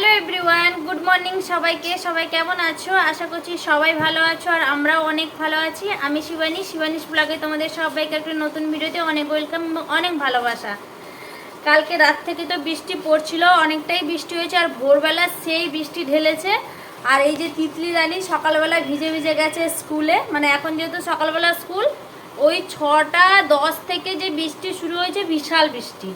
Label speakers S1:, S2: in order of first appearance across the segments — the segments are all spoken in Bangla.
S1: হ্যালো এভরিওয়ান, গুড মর্নিং সবাইকে। সবাই কেমন আছো? আশা করছি সবাই ভালো আছো আর আমরাও অনেক ভালো আছি। আমি শিবানীশ ব্লগে তোমাদের সবাইকে একটা নতুন ভিডিওতে অনেক ওয়েলকাম, অনেক ভালোবাসা। কালকে রাত থেকে তো বৃষ্টি পড়ছিল, অনেকটাই বৃষ্টি হয়েছে আর ভোরবেলা সেই বৃষ্টি ঢেলেছে। আর এই যে তিতলি রানী সকালবেলা ভিজে ভিজে গেছে স্কুলে, মানে এখন যেহেতু সকালবেলা স্কুল, ওই 6:10 থেকে যে বৃষ্টি শুরু হয়েছে, বিশাল বৃষ্টি।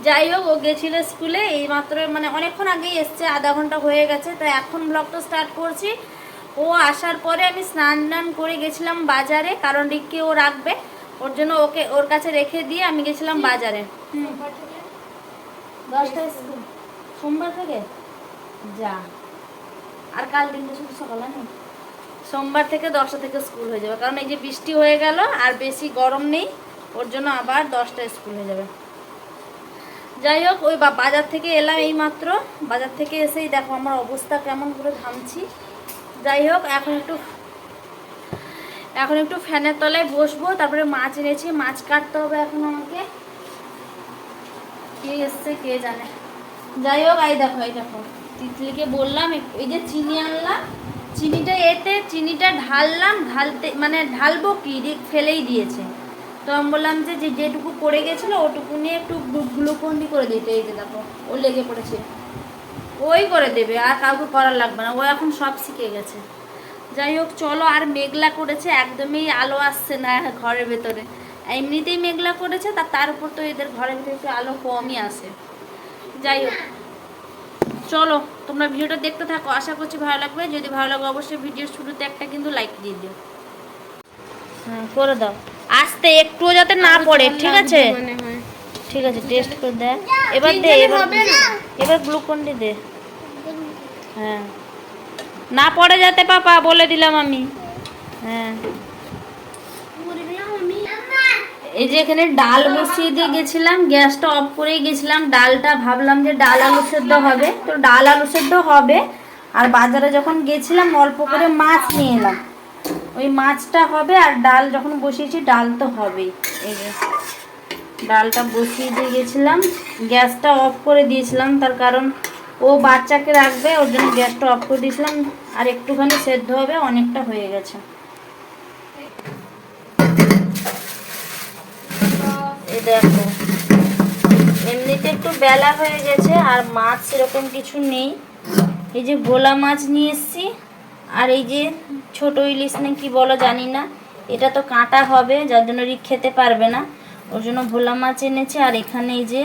S1: যাই হোক, ও গেছিলো স্কুলে, এই মাত্র মানে অনেকক্ষণ আগেই এসছে, আধা ঘন্টা হয়ে গেছে। তো এখন ব্লগটা স্টার্ট করছি। ও আসার পরে আমি স্নান করে গেছিলাম বাজারে, কারণ রিককে ও রাখবে, ওর জন্য ওকে ওর কাছে রেখে দিয়ে আমি গেছিলাম বাজারে। 10টায় স্কুল, সোমবার থেকে যা। আর কাল দিনটা শুধু সকালে নেই, সোমবার থেকে 10টা থেকে স্কুল হয়ে যাবে, কারণ এই যে বৃষ্টি হয়ে গেল আর বেশি গরম নেই, ওর জন্য আবার 10টায় স্কুল হয়ে যাবে। যাই হোক, ওই বাজার থেকে এলাম এই মাত্র। বাজার থেকে এসেই দেখো আমার অবস্থা কেমন করে ঘামছি। যাই হোক, এখন একটু ফ্যানের তলায় বসবো, তারপরে মাছ এনেছি, মাছ কাটতে হবে এখন আমাকে। কে এসছে কে জানে। যাই হোক, এই দেখো তিতলিকে বললাম এই যে চিনি আনলাম, চিনিটা ঢাললাম, ঢালবো কি, ফেলেই দিয়েছে। তো আমি বললাম যে যেটুকু পড়ে গেছিলো ওটুকু নিয়ে একটু গ্লুকন্ডি করে দিতে। এই যে দেখো, ও লেগে পড়েছে, ওই করে দেবে, আর কাউকে করার লাগবে না, ও এখন সব শিখে গেছে। যাই হোক চলো, আর মেঘলা করেছে, একদমই আলো আসছে না ঘরের ভেতরে। এমনিতেই মেঘলা করেছে, তার উপর তো এদের ঘরের ভেতরে একটু আলো কমই আসে। যাই হোক চলো, তোমরা ভিডিওটা দেখতে থাকো, আশা করছি ভালো লাগবে। যদি ভালো লাগে অবশ্যই ভিডিওর শুরুতে একটা কিন্তু লাইক দিয়ে দিও। হ্যাঁ, করে দাও আস্তে, একটুও যাতে না পড়ে, ঠিক আছে? ঠিক আছে, টেস্ট করে দে। এবার দে, এবার গ্লুকন্ডি দে। হ্যাঁ, না পড়ে যাতে পাপা, বলে দিলাম আমি। হ্যাঁ, এই যে এখানে ডাল বসিয়ে দিয়ে গেছিলাম, গ্যাসটা অফ করেই গেছিলাম। ডালটা ভাবলাম যে ডাল আলু সেদ্ধ হবে, তো ডাল আলু সেদ্ধ হবে। আর বাজারে যখন গেছিলাম অল্প করে মাছ নিয়ে এলাম, ওই মাছটা হবে। আর ডাল যখন বসিয়েছি, ডাল তো হবেই। এই যে ডালটা বসিয়ে দিয়ে গেছিলাম, গ্যাসটা অফ করে দিয়েছিলাম, তার কারণ ও বাচ্চাকে রাখবে, ওর জন্য গ্যাসটা অফ করে দিয়েছিলাম। আর একটুখানি সেদ্ধ হবে, অনেকটা হয়ে গেছে। এই দেখো, এমনিতে একটু বেলা হয়ে গেছে, আর মাছ সেরকম কিছু নেই। এই যে গোলা মাছ নিয়ে এসছি, আর এই যে ছোট ইলিশ না কি বলো জানি না, এটা তো কাঁটা হবে, যার জন্য রিক খেতে পারবে না, ওর জন্য ভোলা মাছ এনেছে। আর এখানে এই যে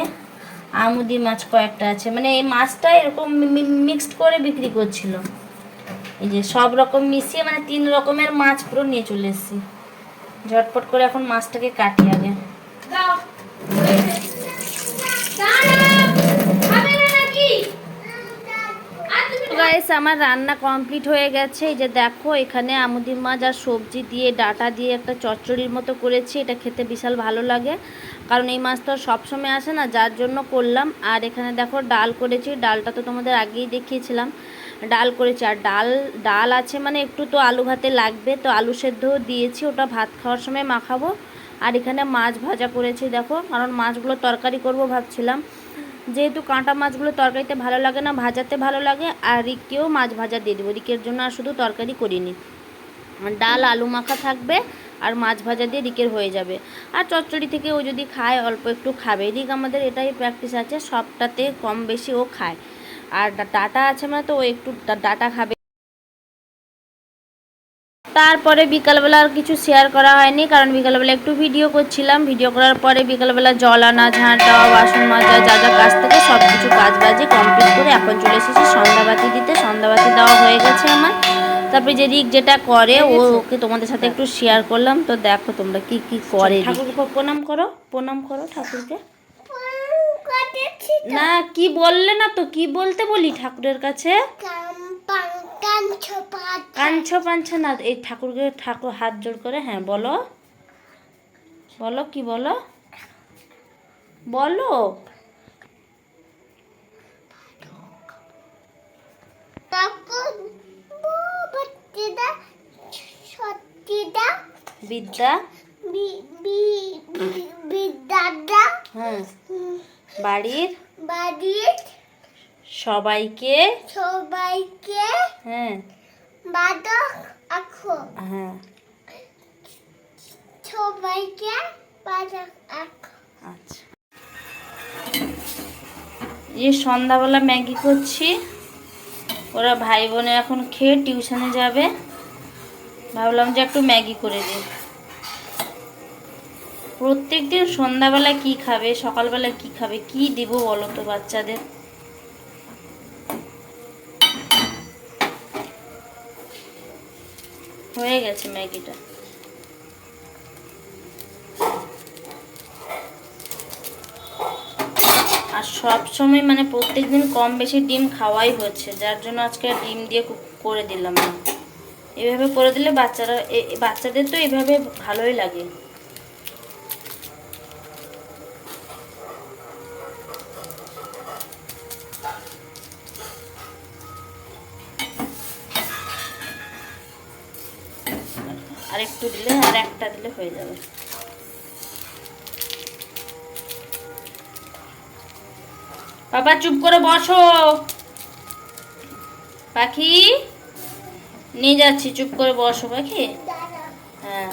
S1: আমুদি মাছ কয়েকটা আছে, মানে এই মাছটা এরকম মিক্সড করে বিক্রি করছিল। এই যে সব রকম মিশিয়ে, মানে 3 রকমের মাছ পুরো নিয়ে চলে এসেছি। ঝটপট করে এখন মাছটাকে কাটি আগে। গাইস, আমার রান্না কমপ্লিট হয়ে গেছে। এই যে দেখো, এখানে আমুদি মাছ আর সবজি দিয়ে, ডাটা দিয়ে একটা চচ্চড়ির মতো করেছি। এটা খেতে বিশাল ভালো লাগে, কারণ এই মাছ তো সবসময় আসে না, যার জন্য করলাম। আর এখানে দেখো ডাল করেছি, ডালটা তো তোমাদের আগেই দেখিয়েছিলাম। ডাল করেছি, আর ডাল আছে মানে একটু তো আলু ভাতে লাগবে, তো আলু সেদ্ধও দিয়েছি, ওটা ভাত খাওয়ার সময় মাখাবো। আর এখানে মাছ ভাজা করেছি দেখো, কারণ মাছগুলো তরকারি করব ভাবছিলাম, যেহেতু কাঁটা মাছগুলো তরকারিতে ভালো লাগে না, ভাজাতে ভালো লাগে। আর রিককেও মাছ ভাজা দিয়ে দেবো, রিকের জন্য আর শুধু তরকারি করিনি। ডাল আলু মাখা থাকবে, আর মাছ ভাজা দিয়ে রিকের হয়ে যাবে। আর চচ্চড়ি থেকে ও যদি খায়, অল্প একটু খাবে। রিক আমাদের এটাই প্র্যাকটিস আছে, সবটাতে কম বেশি ও খায়। আর ডাটা আছে মানে তো ও একটু ডাটা খাবে। তারপরে বিকালবেলা আর কিছু শেয়ার করা হয়নি, কারণ বিকালবেলা একটু ভিডিও করছিলাম। ভিডিও করার পরে বিকালবেলা জল আনা, ঝাঁট দেওয়া, বাসন মাজা, যা যা কাজ থেকে সব কিছু কাজবাজি কমপ্লিট করে এখন চলে এসেছি সন্ধ্যাবাতি দিতে। সন্ধ্যাবাতি দেওয়া হয়ে গেছে আমার। তারপরে যে রিক যেটা করে, ওকে তোমাদের সাথে একটু শেয়ার করলাম। তো দেখো তোমরা কি কি করে। ঠাকুরকে প্রণাম করো ঠাকুরকে। না, কি বললে না তো, কি বলতে বলি ঠাকুরের কাছে? কাঞ্ছ পাঞ্ছ না, এই ঠাকুর হাত জোড় করে, হ্যাঁ বলো, কি বলো, বিদ্যা হ্যাঁ, বাড়ির সবাইকে
S2: সবাইকে
S1: হ্যাঁ
S2: বাদক আখো
S1: হ্যাঁ
S2: সবাইকে বাদক আখো।
S1: আচ্ছা, এই সন্ধ্যাবেলা ম্যাগি করছি। ওরা ভাই বোনে এখন খেয়ে টিউশনে যাবে, ভাবলাম যে একটু ম্যাগি করে দিই। প্রত্যেকদিন সন্ধ্যাবেলা কি খাবে, সকালবেলা কি খাবে, কি দিব বলো তো বাচ্চাদের। হয়ে গেছে ম্যাগিটা। আর সব সময় মানে প্রত্যেকদিন কম বেশি ডিম খাওয়াই হচ্ছে, যার জন্য আজকে ডিম দিয়ে করে দিলাম না। এভাবে করে দিলে বাচ্চাদের তো এভাবে ভালোই লাগে। আর একটু দিলে, আর একটা দিলে হয়ে যাবে। বাবা চুপ করে বসো, পাখি নিয়ে যাচ্ছি, চুপ করে বসো পাখি। হ্যাঁ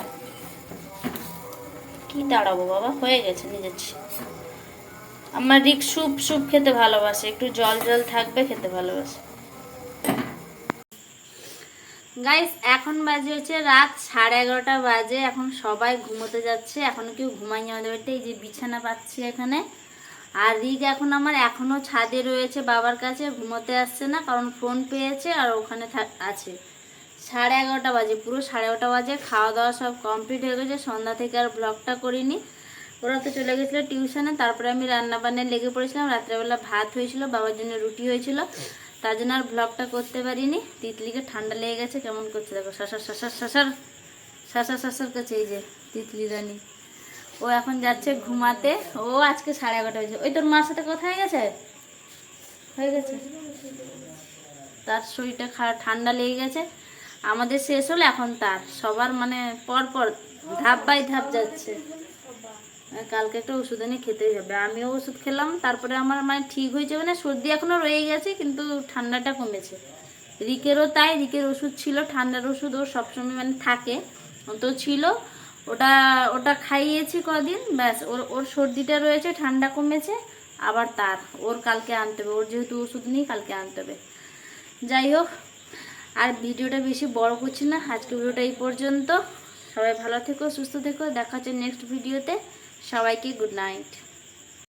S1: কি দাঁড়াবো বাবা, হয়ে গেছে, নিয়ে যাচ্ছি। আমার রিক স্যুপ স্যুপ খেতে ভালোবাসে, একটু জল জল থাকবে, খেতে ভালোবাসে। গাইস এখন বাজে হচ্ছে রাত 11:30 বাজে। এখন সবাই ঘুমোতে যাচ্ছে, এখনো কেউ ঘুমায়নি আমাদের বাড়িতে। এই যে বিছানা পাচ্ছি এখানে। আর রিক এখন আমার এখনো ছাদে রয়েছে বাবার কাছে, ঘুমোতে আসছে না, কারণ ফোন পেয়েছে আর ওখানে আছে। 11:30 বাজে, পুরো 11:30 বাজে। খাওয়া দাওয়া সব কমপ্লিট হয়ে গেছে, সন্ধ্যা থেকে আর ব্লগটা করিনি। ওরা তো চলে গেছিলো টিউশনে, তারপরে আমি রান্না বান্নায় লেগে পড়েছিলাম। রাত্রেবেলা ভাত হয়েছিল, বাবার জন্য রুটি হয়েছিল, তার জন্য আর ব্লগটা করতে পারিনি। তিতলিকে ঠান্ডা লেগে গেছে, কেমন করছে দেখো, শাসার শাসার শাসার শাসার শাসার করছে। এই যে তিতলি রানী, ও এখন যাচ্ছে ঘুমাতে। ও আজকে 11:30 হয়েছে। ওই তোর মার সাথে কথা হয়ে গেছে, হয়ে গেছে। তার শরীরটা ঠান্ডা লেগে গেছে। আমাদের শেষ হলো, এখন তার সবার মানে পর পর ধাপ বাই ধাপ যাচ্ছে। কালকে একটা ওষুধ এনে খেতেই হবে। আমিও ওষুধ খেলাম, তারপরে আমার মানে ঠিক হয়ে যাবে না, সর্দি এখনও রয়ে গেছে কিন্তু ঠান্ডাটা কমেছে। রিকেরও তাই, রিকের ওষুধ ছিল, ঠান্ডার ওষুধ ওর সবসময় মানে থাকে, তো ছিল, ওটা ওটা খাইয়েছি কদিন, ব্যাস ওর সর্দিটা রয়েছে, ঠান্ডা কমেছে। আবার ওর কালকে আনতে হবে, ওর যেহেতু ওষুধ নেই কালকে আনতে হবে। যাই হোক, আর ভিডিওটা বেশি বড় করছি না, আজকে ভিডিওটা এই পর্যন্ত। সবাই ভালো থেকো, সুস্থ থেকো, দেখা হচ্ছে নেক্সট ভিডিওতে। সবাইকে গুড নাইট।